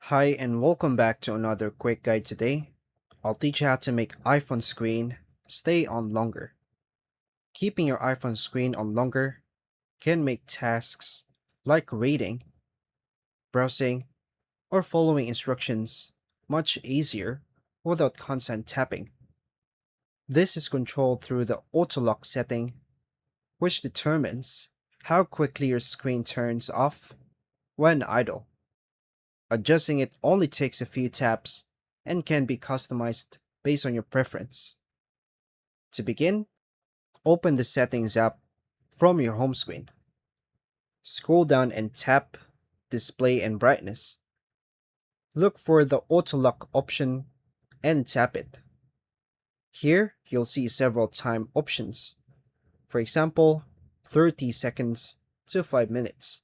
Hi and welcome back to another quick guide today. I'll teach you how to make iPhone screen stay on longer. Keeping your iPhone screen on longer can make tasks like reading, browsing, or following instructions much easier without constant tapping. This is controlled through the auto lock setting, which determines how quickly your screen turns off when idle. Adjusting it only takes a few taps and can be customized based on your preference. To begin, open the Settings app from your home screen. Scroll down and tap Display and Brightness. Look for the Auto Lock option and tap it. Here, you'll see several time options. For example, 30 seconds to 5 minutes.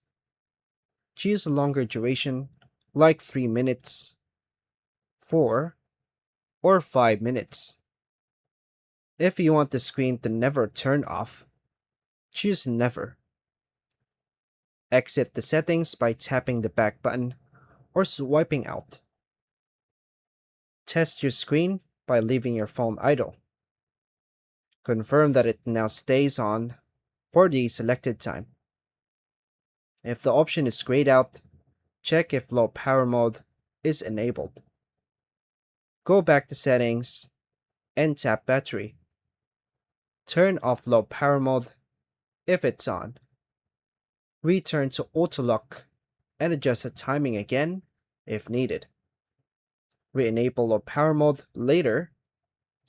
Choose a longer duration, like 3 minutes, 4, or 5 minutes. If you want the screen to never turn off, choose Never. Exit the settings by tapping the back button or swiping out. Test your screen by leaving your phone idle. Confirm that it now stays on for the selected time. If the option is grayed out, check if low power mode is enabled. Go back to Settings and tap Battery. Turn off low power mode if it's on. Return to Auto Lock and adjust the timing again if needed. Re-enable low power mode later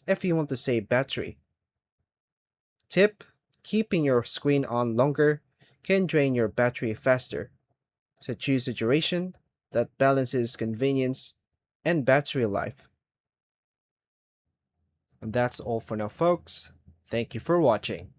if you want to save battery. Tip: keeping your screen on longer can drain your battery faster, so choose a duration that balances convenience and battery life. And that's all for now, folks. Thank you for watching.